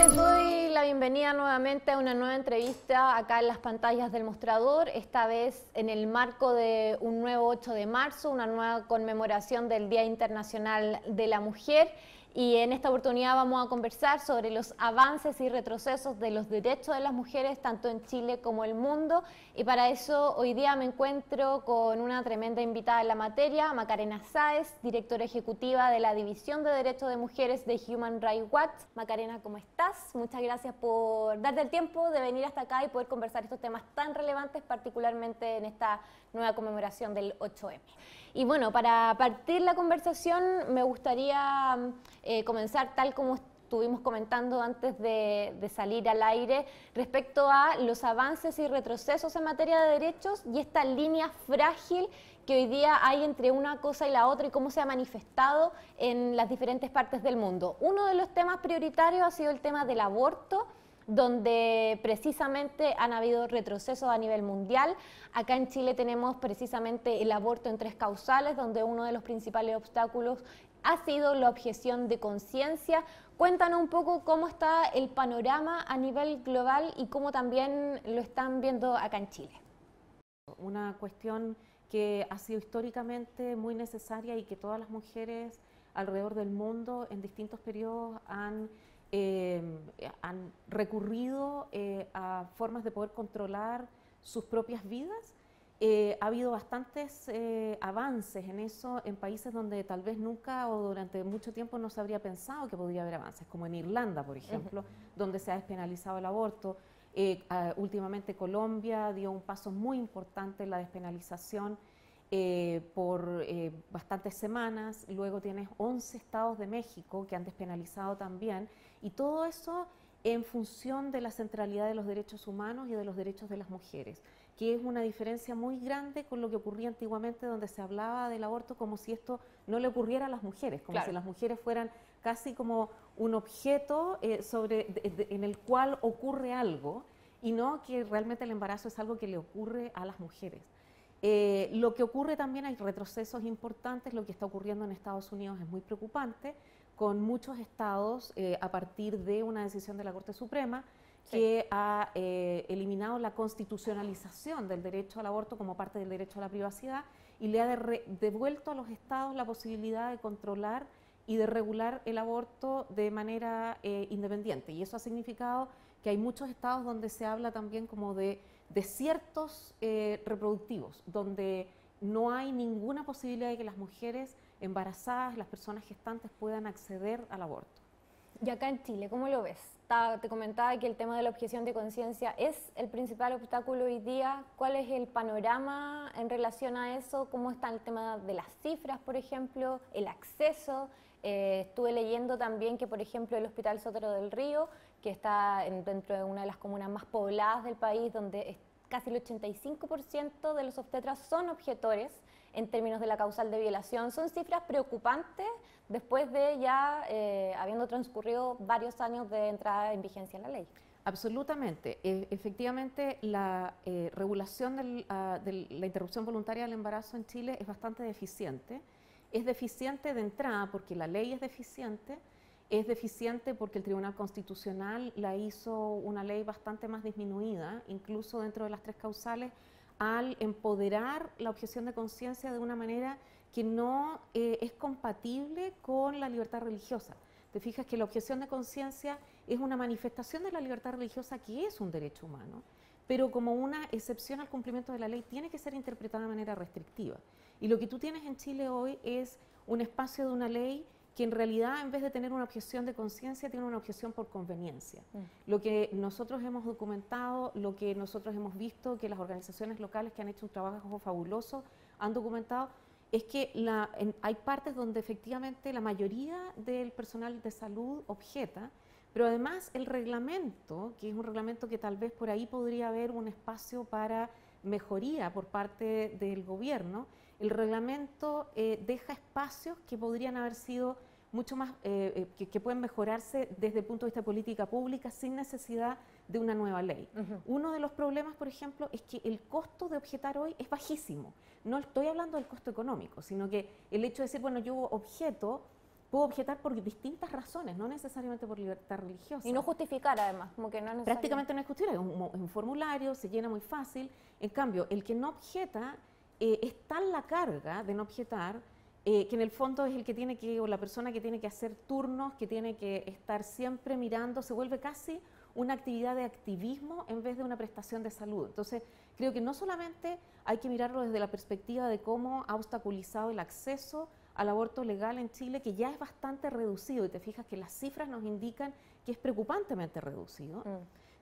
Les doy la bienvenida nuevamente a una nueva entrevista acá en las pantallas del mostrador, esta vez en el marco de un nuevo 8 de marzo, una nueva conmemoración del Día Internacional de la Mujer. Y en esta oportunidad vamos a conversar sobre los avances y retrocesos de los derechos de las mujeres, tanto en Chile como en el mundo. Y para eso hoy día me encuentro con una tremenda invitada en la materia, Macarena Sáez, directora ejecutiva de la División de Derechos de Mujeres de Human Rights Watch. Macarena, ¿cómo estás? Muchas gracias por darte el tiempo de venir hasta acá y poder conversar estos temas tan relevantes, particularmente en esta nueva conmemoración del 8M. Y bueno, para partir la conversación me gustaría comenzar tal como estuvimos comentando antes de salir al aire respecto a los avances y retrocesos en materia de derechos y esta línea frágil que hoy día hay entre una cosa y la otra y cómo se ha manifestado en las diferentes partes del mundo. Uno de los temas prioritarios ha sido el tema del aborto, donde precisamente han habido retrocesos a nivel mundial. Acá en Chile tenemos precisamente el aborto en 3 causales, donde uno de los principales obstáculos ha sido la objeción de conciencia. Cuéntanos un poco cómo está el panorama a nivel global y cómo también lo están viendo acá en Chile. Una cuestión que ha sido históricamente muy necesaria y que todas las mujeres alrededor del mundo en distintos periodos han recurrido a formas de poder controlar sus propias vidas. Ha habido bastantes avances en eso en países donde tal vez nunca o durante mucho tiempo no se habría pensado que podría haber avances, como en Irlanda, por ejemplo, donde se ha despenalizado el aborto. Últimamente Colombia dio un paso muy importante en la despenalización por bastantes semanas. Luego tienes 11 estados de México que han despenalizado también, y todo eso en función de la centralidad de los derechos humanos y de los derechos de las mujeres, que es una diferencia muy grande con lo que ocurría antiguamente, donde se hablaba del aborto como si esto no le ocurriera a las mujeres, como si las mujeres fueran casi como un objeto en el cual ocurre algo, y no que realmente el embarazo es algo que le ocurre a las mujeres. Lo que ocurre también, hay retrocesos importantes. Lo que está ocurriendo en Estados Unidos es muy preocupante, con muchos estados, a partir de una decisión de la Corte Suprema, que ha eliminado la constitucionalización del derecho al aborto como parte del derecho a la privacidad y le ha devuelto a los estados la posibilidad de controlar y de regular el aborto de manera independiente. Y eso ha significado que hay muchos estados donde se habla también como de desiertos reproductivos, donde no hay ninguna posibilidad de que las mujeres embarazadas, las personas gestantes puedan acceder al aborto. Y acá en Chile, ¿cómo lo ves? Te comentaba que el tema de la objeción de conciencia es el principal obstáculo hoy día. ¿Cuál es el panorama en relación a eso? ¿Cómo está el tema de las cifras, por ejemplo, el acceso? Estuve leyendo también que, por ejemplo, el Hospital Sotero del Río, que está dentro de una de las comunas más pobladas del país, donde casi el 85% de los obstetras son objetores en términos de la causal de violación. Son cifras preocupantes después de ya habiendo transcurrido varios años de entrada en vigencia en la ley. Absolutamente. Efectivamente, la regulación de la interrupción voluntaria del embarazo en Chile es bastante deficiente. Es deficiente de entrada porque la ley es deficiente porque el Tribunal Constitucional la hizo una ley bastante más disminuida, incluso dentro de las 3 causales, al empoderar la objeción de conciencia de una manera que no es compatible con la libertad religiosa. Te fijas que la objeción de conciencia es una manifestación de la libertad religiosa, que es un derecho humano, pero como una excepción al cumplimiento de la ley tiene que ser interpretada de manera restrictiva. Y lo que tú tienes en Chile hoy es un espacio de una ley que en realidad, en vez de tener una objeción de conciencia, tiene una objeción por conveniencia. Lo que nosotros hemos documentado, lo que nosotros hemos visto, que las organizaciones locales que han hecho un trabajo fabuloso han documentado, es que hay partes donde efectivamente la mayoría del personal de salud objeta, pero además el reglamento, que es un reglamento que tal vez por ahí podría haber un espacio para mejoría por parte del gobierno, el reglamento deja espacios que podrían haber sido mucho más, que pueden mejorarse desde el punto de vista de política pública sin necesidad de una nueva ley. Uno de los problemas, por ejemplo, es que el costo de objetar hoy es bajísimo. No estoy hablando del costo económico, sino que el hecho de decir, bueno, yo objeto, puedo objetar por distintas razones, no necesariamente por libertad religiosa. Y no justificar además, como que no es necesario. Prácticamente no es justificar, es un formulario, se llena muy fácil. En cambio, el que no objeta, es tal la carga de no objetar, que en el fondo es el que tiene que, o la persona que tiene que hacer turnos, que tiene que estar siempre mirando, se vuelve casi una actividad de activismo en vez de una prestación de salud. Entonces, creo que no solamente hay que mirarlo desde la perspectiva de cómo ha obstaculizado el acceso al aborto legal en Chile, que ya es bastante reducido, y te fijas que las cifras nos indican que es preocupantemente reducido,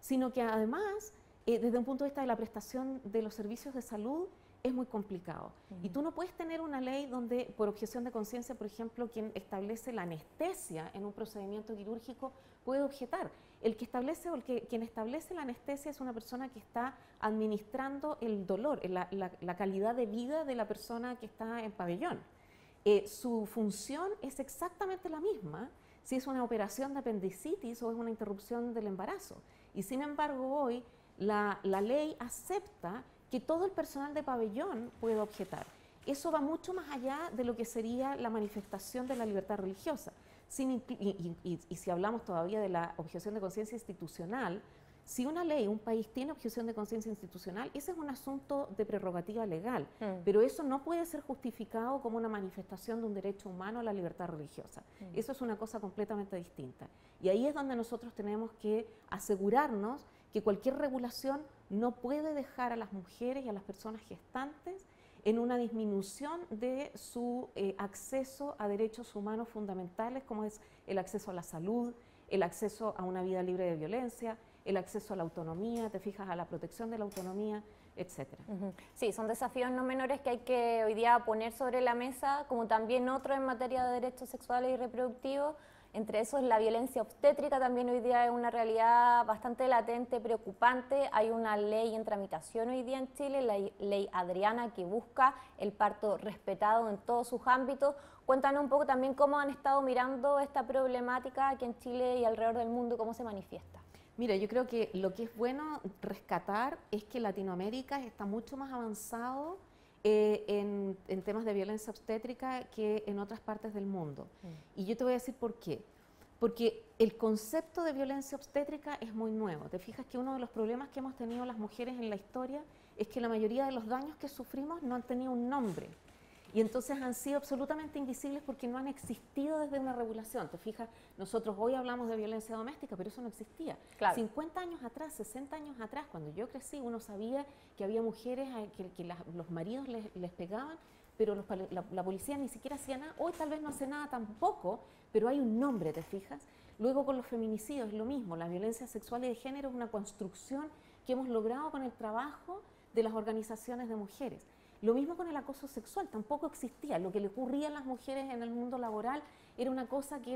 sino que además, desde un punto de vista de la prestación de los servicios de salud, es muy complicado. Y tú no puedes tener una ley donde, por objeción de conciencia, por ejemplo, quien establece la anestesia en un procedimiento quirúrgico puede objetar. El que establece o quien establece la anestesia es una persona que está administrando el dolor, la calidad de vida de la persona que está en pabellón. Su función es exactamente la misma si es una operación de apendicitis o es una interrupción del embarazo. Y sin embargo, hoy la ley acepta que todo el personal de pabellón puede objetar. Eso va mucho más allá de lo que sería la manifestación de la libertad religiosa. Y si hablamos todavía de la objeción de conciencia institucional, si una ley, un país tiene objeción de conciencia institucional, ese es un asunto de prerrogativa legal, pero eso no puede ser justificado como una manifestación de un derecho humano a la libertad religiosa. Eso es una cosa completamente distinta. Y ahí es donde nosotros tenemos que asegurarnos que cualquier regulación no puede dejar a las mujeres y a las personas gestantes en una disminución de su acceso a derechos humanos fundamentales, como es el acceso a la salud, el acceso a una vida libre de violencia, el acceso a la autonomía, te fijas, a la protección de la autonomía, etcétera. Sí, son desafíos no menores que hay que hoy día poner sobre la mesa, como también otro en materia de derechos sexuales y reproductivos. Entre esos, la violencia obstétrica también hoy día es una realidad bastante latente, preocupante. Hay una ley en tramitación hoy día en Chile, la ley Adriana, que busca el parto respetado en todos sus ámbitos. Cuéntanos un poco también cómo han estado mirando esta problemática aquí en Chile y alrededor del mundo, cómo se manifiesta. Mira, yo creo que lo que es bueno rescatar es que Latinoamérica está mucho más avanzado en temas de violencia obstétrica que en otras partes del mundo. Y yo te voy a decir por qué. Porque el concepto de violencia obstétrica es muy nuevo. Te fijas que uno de los problemas que hemos tenido las mujeres en la historia es que la mayoría de los daños que sufrimos no han tenido un nombre. Y entonces han sido absolutamente invisibles porque no han existido desde una regulación. Te fijas, nosotros hoy hablamos de violencia doméstica, pero eso no existía. Claro. 50 años atrás, 60 años atrás, cuando yo crecí, uno sabía que había mujeres que los maridos les pegaban, pero la policía ni siquiera hacía nada. Hoy tal vez no hace nada tampoco, pero hay un nombre, ¿te fijas? Luego con los feminicidios es lo mismo. La violencia sexual y de género es una construcción que hemos logrado con el trabajo de las organizaciones de mujeres. Lo mismo con el acoso sexual, tampoco existía. Lo que le ocurría a las mujeres en el mundo laboral era una cosa que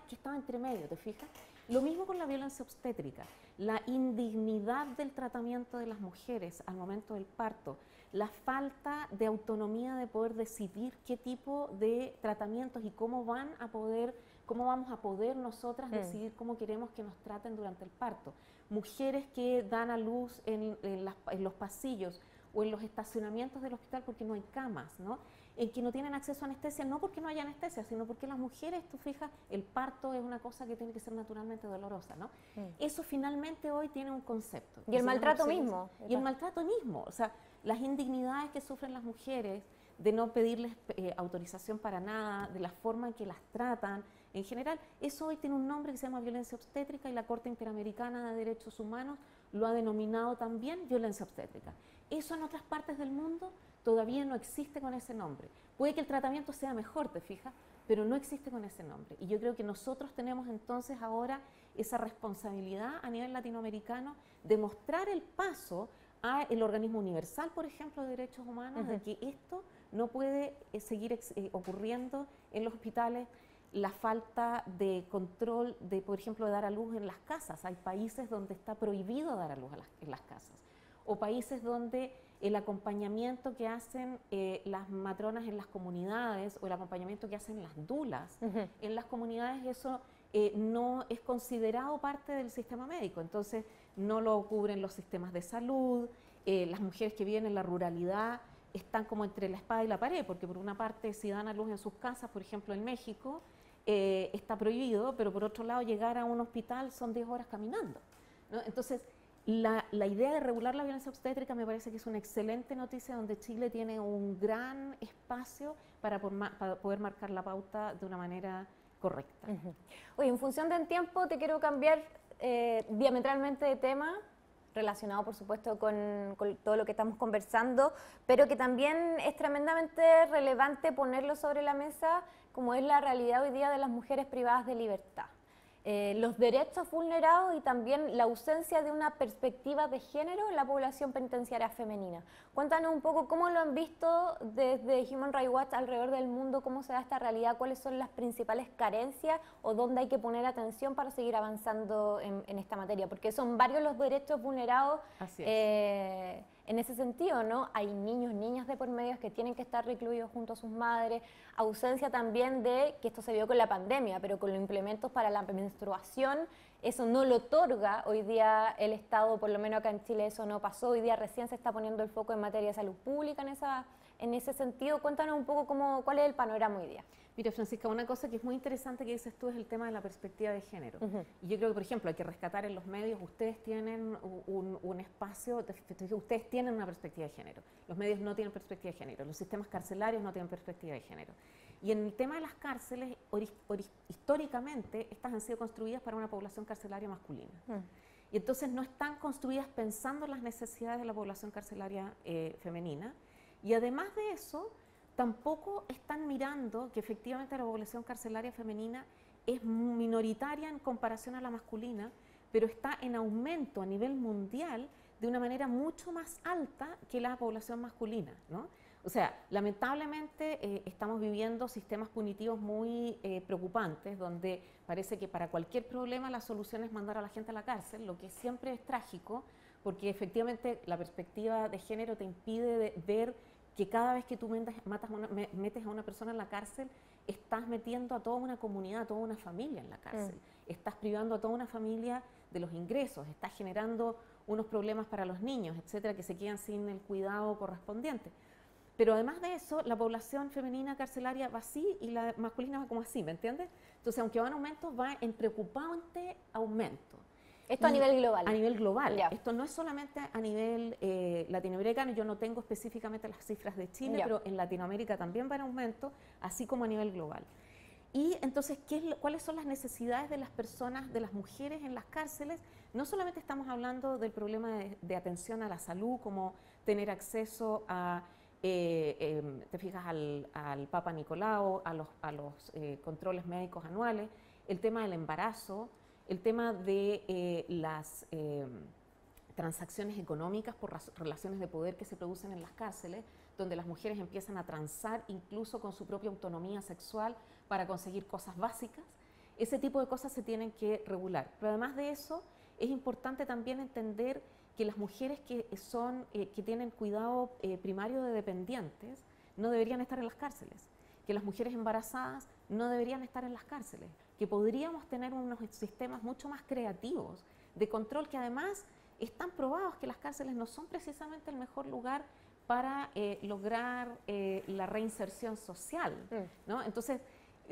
estaba entre medio, ¿te fijas? Lo mismo con la violencia obstétrica, la indignidad del tratamiento de las mujeres al momento del parto, la falta de autonomía de poder decidir qué tipo de tratamientos y cómo vamos a poder nosotras decidir cómo queremos que nos traten durante el parto. Mujeres que dan a luz en los pasillos o en los estacionamientos del hospital porque no hay camas, ¿no? En que no tienen acceso a anestesia, no porque no haya anestesia, sino porque las mujeres, tú fijas, el parto es una cosa que tiene que ser naturalmente dolorosa, ¿no? Eso finalmente hoy tiene un concepto. Y el maltrato mismo. Y el maltrato mismo, o sea, las indignidades que sufren las mujeres de no pedirles autorización para nada, de la forma en que las tratan, en general, eso hoy tiene un nombre que se llama violencia obstétrica y la Corte Interamericana de Derechos Humanos lo ha denominado también violencia obstétrica. Eso en otras partes del mundo todavía no existe con ese nombre. Puede que el tratamiento sea mejor, te fijas, pero no existe con ese nombre. Y yo creo que nosotros tenemos entonces ahora esa responsabilidad a nivel latinoamericano de mostrar el paso al organismo universal, por ejemplo, de derechos humanos, de que esto no puede seguir ocurriendo en los hospitales. La falta de control de, por ejemplo, de dar a luz en las casas. Hay países donde está prohibido dar a luz en las casas. O países donde el acompañamiento que hacen las matronas en las comunidades o el acompañamiento que hacen las dulas en las comunidades, eso no es considerado parte del sistema médico. Entonces, no lo cubren los sistemas de salud. Las mujeres que viven en la ruralidad están como entre la espada y la pared, porque por una parte, si dan a luz en sus casas, por ejemplo en México, está prohibido, pero por otro lado llegar a un hospital son 10 horas caminando, ¿no? Entonces, la idea de regular la violencia obstétrica me parece que es una excelente noticia donde Chile tiene un gran espacio para poder marcar la pauta de una manera correcta. Oye, en función del tiempo te quiero cambiar diametralmente de tema, relacionado por supuesto con todo lo que estamos conversando, pero que también es tremendamente relevante ponerlo sobre la mesa, como es la realidad hoy día de las mujeres privadas de libertad. Los derechos vulnerados y también la ausencia de una perspectiva de género en la población penitenciaria femenina. Cuéntanos un poco cómo lo han visto desde Human Rights Watch alrededor del mundo, cómo se da esta realidad, cuáles son las principales carencias o dónde hay que poner atención para seguir avanzando en esta materia, porque son varios los derechos vulnerados en ese sentido, ¿no? Hay niños, niñas de por medio que tienen que estar recluidos junto a sus madres, ausencia también de, que esto se vio con la pandemia, pero con los implementos para la menstruación, eso no lo otorga hoy día el Estado, por lo menos acá en Chile eso no pasó, hoy día recién se está poniendo el foco en materia de salud pública en ese sentido. Cuéntanos un poco cuál es el panorama hoy día. Mira, Francisca, una cosa que es muy interesante que dices tú es el tema de la perspectiva de género. Y yo creo que, por ejemplo, hay que rescatar en los medios, ustedes tienen un espacio, ustedes tienen una perspectiva de género. Los medios no tienen perspectiva de género, los sistemas carcelarios no tienen perspectiva de género. Y en el tema de las cárceles, históricamente, estas han sido construidas para una población carcelaria masculina. Y entonces no están construidas pensando en las necesidades de la población carcelaria femenina. Y además de eso, tampoco están mirando que efectivamente la población carcelaria femenina es minoritaria en comparación a la masculina, pero está en aumento a nivel mundial de una manera mucho más alta que la población masculina, ¿no? O sea, lamentablemente estamos viviendo sistemas punitivos muy preocupantes, donde parece que para cualquier problema la solución es mandar a la gente a la cárcel, lo que siempre es trágico, porque efectivamente la perspectiva de género te impide ver que cada vez que tú metes a una persona en la cárcel, estás metiendo a toda una comunidad, a toda una familia en la cárcel. Estás privando a toda una familia de los ingresos, estás generando unos problemas para los niños, etcétera, que se quedan sin el cuidado correspondiente. Pero además de eso, la población femenina carcelaria va así y la masculina va como así, ¿me entiendes? Entonces, aunque va en aumento, va en preocupante aumento. Esto a nivel global. A nivel global. Ya. Esto no es solamente a nivel latinoamericano, yo no tengo específicamente las cifras de Chile, ya, pero en Latinoamérica también va en aumento, así como a nivel global. Y entonces, ¿cuáles son las necesidades de las personas, de las mujeres en las cárceles? No solamente estamos hablando del problema de atención a la salud, como tener acceso a, te fijas, al Papa Nicolau, a los controles médicos anuales, el tema del embarazo, el tema de las transacciones económicas por relaciones de poder que se producen en las cárceles, donde las mujeres empiezan a transar incluso con su propia autonomía sexual para conseguir cosas básicas. Ese tipo de cosas se tienen que regular. Pero además de eso, es importante también entender que las mujeres que tienen cuidado primario de dependientes no deberían estar en las cárceles, que las mujeres embarazadas no deberían estar en las cárceles, que podríamos tener unos sistemas mucho más creativos de control, que además están probados que las cárceles no son precisamente el mejor lugar para lograr la reinserción social, ¿no? Entonces,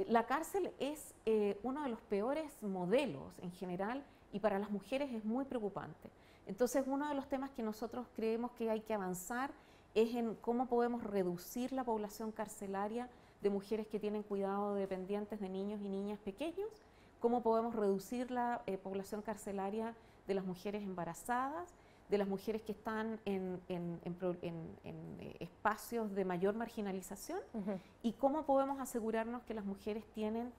la cárcel es uno de los peores modelos en general y para las mujeres es muy preocupante. Entonces, uno de los temas que nosotros creemos que hay que avanzar es en cómo podemos reducir la población carcelaria de mujeres que tienen cuidado de dependientes, de niños y niñas pequeños, cómo podemos reducir la población carcelaria de las mujeres embarazadas, de las mujeres que están en espacios de mayor marginalización, y cómo podemos asegurarnos que las mujeres tienen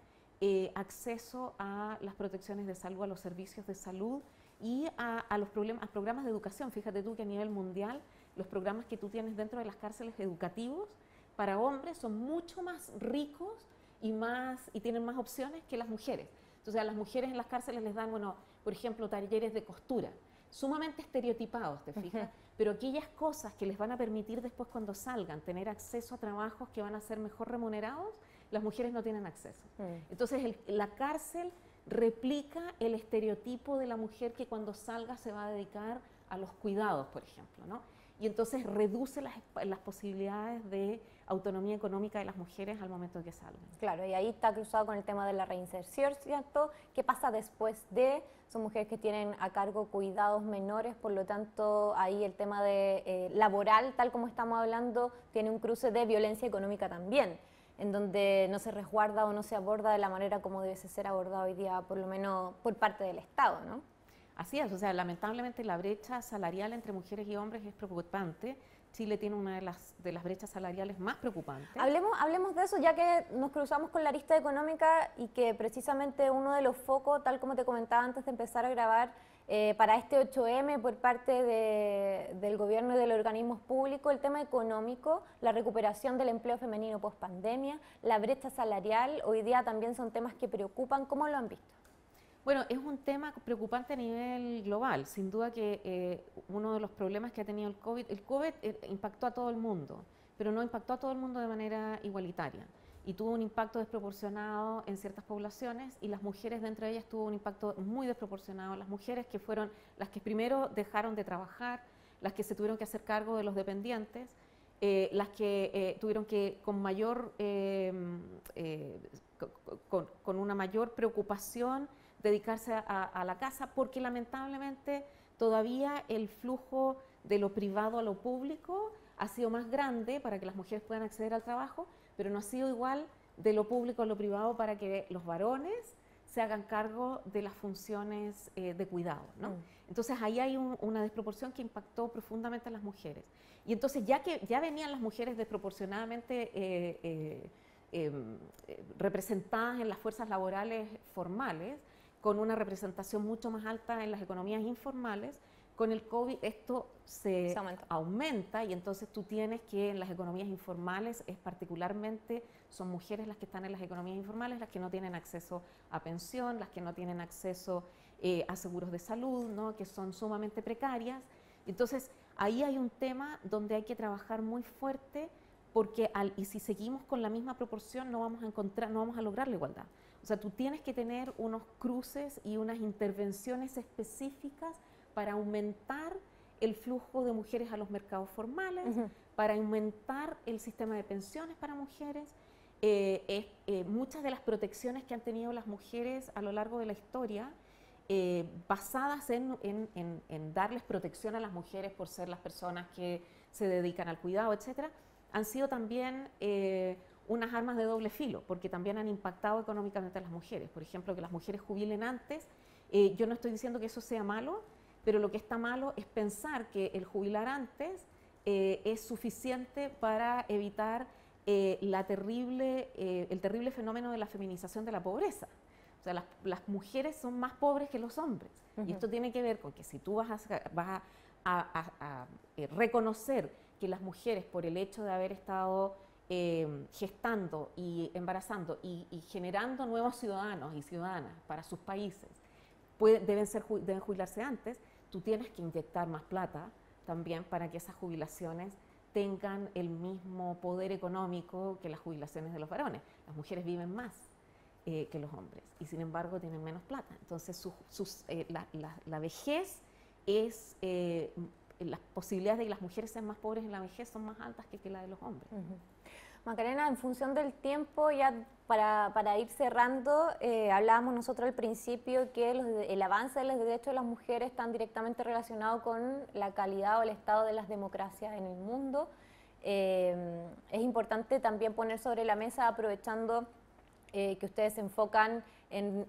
acceso a las protecciones de salud, a los servicios de salud y a los programas de educación. Fíjate tú que a nivel mundial los programas que tú tienes dentro de las cárceles educativos para hombres son mucho más ricos y tienen más opciones que las mujeres. Entonces a las mujeres en las cárceles les dan, bueno, por ejemplo, talleres de costura, sumamente estereotipados, ¿te fijas? Pero aquellas cosas que les van a permitir después cuando salgan tener acceso a trabajos que van a ser mejor remunerados, las mujeres no tienen acceso. Entonces la cárcel replica el estereotipo de la mujer que cuando salga se va a dedicar a los cuidados, por ejemplo, ¿no? y entonces reduce las posibilidades de autonomía económica de las mujeres al momento de que salgan. Claro, y ahí está cruzado con el tema de la reinserción, ¿cierto? ¿Qué pasa después de? Son mujeres que tienen a cargo cuidados menores, por lo tanto, ahí el tema de laboral, tal como estamos hablando, tiene un cruce de violencia económica también, en donde no se resguarda o no se aborda de la manera como debe ser abordado hoy día, por lo menos por parte del Estado, ¿no? Así es, o sea, lamentablemente la brecha salarial entre mujeres y hombres es preocupante. Chile tiene una de las brechas salariales más preocupantes. Hablemos de eso, ya que nos cruzamos con la arista económica y que precisamente uno de los focos, tal como te comentaba antes de empezar a grabar, para este 8M por parte del gobierno y de los organismos públicos, el tema económico, la recuperación del empleo femenino post pandemia, la brecha salarial, hoy día también son temas que preocupan. ¿Cómo lo han visto? Bueno, es un tema preocupante a nivel global. Sin duda que uno de los problemas que ha tenido el COVID impactó a todo el mundo, pero no impactó a todo el mundo de manera igualitaria. Y tuvo un impacto desproporcionado en ciertas poblaciones, y las mujeres dentro de ellas tuvo un impacto muy desproporcionado. Las mujeres que fueron las que primero dejaron de trabajar, las que se tuvieron que hacer cargo de los dependientes, las que tuvieron que con una mayor preocupación dedicarse a la casa, porque lamentablemente todavía el flujo de lo privado a lo público ha sido más grande para que las mujeres puedan acceder al trabajo, pero no ha sido igual de lo público a lo privado para que los varones se hagan cargo de las funciones de cuidado, ¿no? Entonces ahí hay una desproporción que impactó profundamente a las mujeres. Y entonces ya venían las mujeres desproporcionadamente representadas en las fuerzas laborales formales, con una representación mucho más alta en las economías informales, con el COVID esto se aumenta, y entonces tú tienes que en las economías informales, particularmente son mujeres las que están en las economías informales, las que no tienen acceso a pensión, las que no tienen acceso a seguros de salud, ¿no? Que son sumamente precarias. Entonces ahí hay un tema donde hay que trabajar muy fuerte, porque y si seguimos con la misma proporción no vamos a lograr la igualdad. O sea, tú tienes que tener unos cruces y unas intervenciones específicas para aumentar el flujo de mujeres a los mercados formales, para aumentar el sistema de pensiones para mujeres. Muchas de las protecciones que han tenido las mujeres a lo largo de la historia, basadas en darles protección a las mujeres por ser las personas que se dedican al cuidado, etcétera, han sido también unas armas de doble filo, porque también han impactado económicamente a las mujeres. Por ejemplo, que las mujeres jubilen antes. Yo no estoy diciendo que eso sea malo, pero lo que está malo es pensar que el jubilar antes es suficiente para evitar el terrible fenómeno de la feminización de la pobreza. O sea, las mujeres son más pobres que los hombres. Y esto tiene que ver con que si tú vas a reconocer que las mujeres, por el hecho de haber estado gestando y embarazando y generando nuevos ciudadanos y ciudadanas para sus países, deben jubilarse antes, tú tienes que inyectar más plata también para que esas jubilaciones tengan el mismo poder económico que las jubilaciones de los varones. Las mujeres viven más que los hombres y sin embargo tienen menos plata. Entonces la vejez es... las posibilidades de que las mujeres sean más pobres en la vejez son más altas que la de los hombres. Macarena, en función del tiempo, ya para ir cerrando, hablábamos nosotros al principio que el avance de los derechos de las mujeres están directamente relacionados con la calidad o el estado de las democracias en el mundo. Es importante también poner sobre la mesa, aprovechando que ustedes se enfocan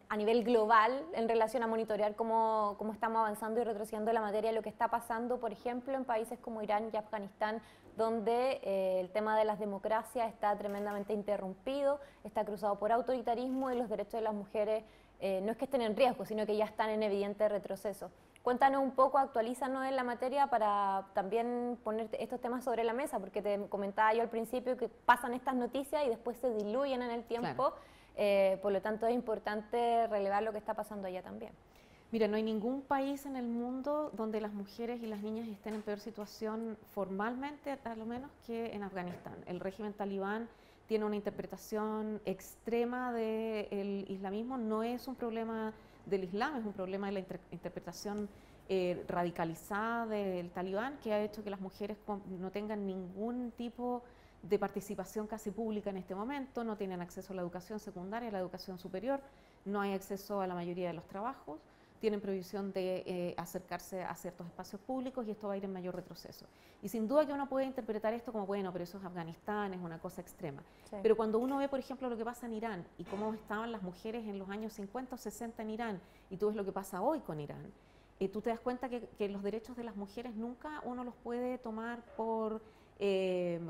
a nivel global en relación a monitorear cómo estamos avanzando y retrocediendo la materia, lo que está pasando, por ejemplo, en países como Irán y Afganistán, donde el tema de las democracias está tremendamente interrumpido, está cruzado por autoritarismo y los derechos de las mujeres no es que estén en riesgo, sino que ya están en evidente retroceso. Cuéntanos un poco, actualízanos en la materia para también poner estos temas sobre la mesa, porque te comentaba yo al principio que pasan estas noticias y después se diluyen en el tiempo. Claro. Por lo tanto, es importante relevar lo que está pasando allá también. Mira, no hay ningún país en el mundo donde las mujeres y las niñas estén en peor situación formalmente, a lo menos, que en Afganistán. El régimen talibán tiene una interpretación extrema del islamismo. No es un problema del Islam, es un problema de la interpretación radicalizada del talibán, que ha hecho que las mujeres no tengan ningún tipo de participación casi pública en este momento, no tienen acceso a la educación secundaria, a la educación superior, no hay acceso a la mayoría de los trabajos, tienen prohibición de acercarse a ciertos espacios públicos y esto va a ir en mayor retroceso. Y sin duda que uno puede interpretar esto como, bueno, pero eso es Afganistán, es una cosa extrema. Sí. Pero cuando uno ve, por ejemplo, lo que pasa en Irán y cómo estaban las mujeres en los años 50 o 60 en Irán, y tú ves lo que pasa hoy con Irán, tú te das cuenta que los derechos de las mujeres nunca uno los puede tomar por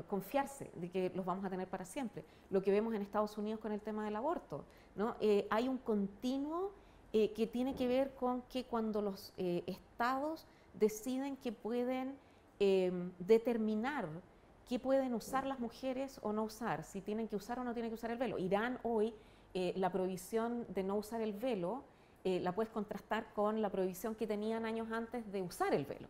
confiarse de que los vamos a tener para siempre. Lo que vemos en Estados Unidos con el tema del aborto, ¿no? Hay un continuo que tiene que ver con que cuando los estados deciden que pueden determinar qué pueden usar las mujeres o no usar, si tienen que usar o no tienen que usar el velo. Irán hoy, la prohibición de no usar el velo, la puedes contrastar con la prohibición que tenían años antes de usar el velo,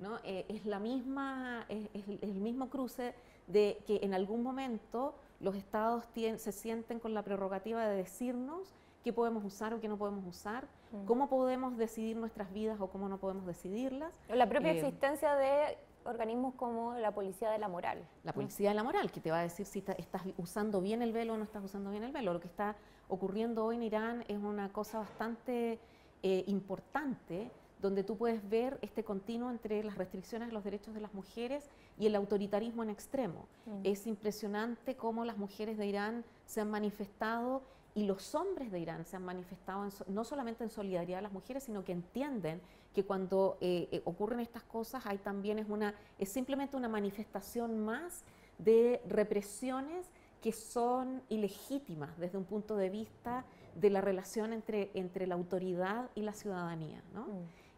¿no? Es el mismo cruce de que en algún momento los estados se sienten con la prerrogativa de decirnos qué podemos usar o qué no podemos usar, cómo podemos decidir nuestras vidas o cómo no podemos decidirlas. La propia existencia de organismos como la policía de la moral. La policía de la moral, que te va a decir si estás usando bien el velo o no estás usando bien el velo. Lo que está ocurriendo hoy en Irán es una cosa bastante importante, donde tú puedes ver este continuo entre las restricciones de los derechos de las mujeres y el autoritarismo en extremo. Es impresionante cómo las mujeres de Irán se han manifestado y los hombres de Irán se han manifestado no solamente en solidaridad a las mujeres, sino que entienden que cuando ocurren estas cosas es simplemente una manifestación más de represiones que son ilegítimas desde un punto de vista de la relación entre la autoridad y la ciudadanía, ¿no?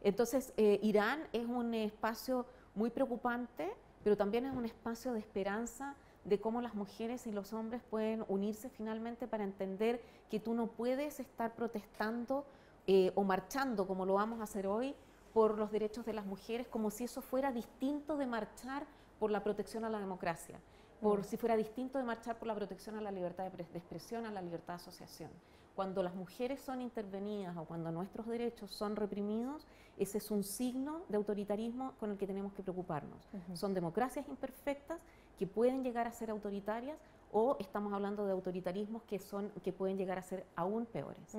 Entonces, Irán es un espacio muy preocupante, pero también es un espacio de esperanza de cómo las mujeres y los hombres pueden unirse finalmente para entender que tú no puedes estar protestando o marchando, como lo vamos a hacer hoy, por los derechos de las mujeres, como si eso fuera distinto de marchar por la protección a la democracia, si fuera distinto de marchar por la protección a la libertad de expresión, a la libertad de asociación. Cuando las mujeres son intervenidas o cuando nuestros derechos son reprimidos, ese es un signo de autoritarismo con el que tenemos que preocuparnos. Son democracias imperfectas que pueden llegar a ser autoritarias, o estamos hablando de autoritarismos que pueden llegar a ser aún peores.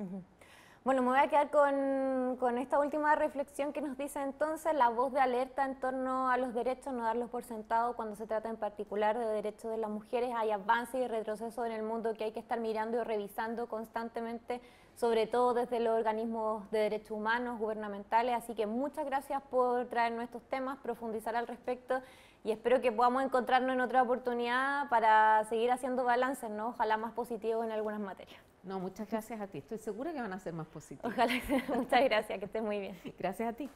Bueno, me voy a quedar con esta última reflexión que nos dice entonces la voz de alerta en torno a los derechos, no darlos por sentado cuando se trata en particular de derechos de las mujeres. Hay avance y retroceso en el mundo que hay que estar mirando y revisando constantemente, sobre todo desde los organismos de derechos humanos, gubernamentales. Así que muchas gracias por traernos estos temas, profundizar al respecto, y espero que podamos encontrarnos en otra oportunidad para seguir haciendo balances, ¿no? Ojalá más positivos en algunas materias. No, muchas gracias a ti. Estoy segura que van a ser más positivos. Ojalá. Muchas gracias, que estés muy bien. Gracias a ti.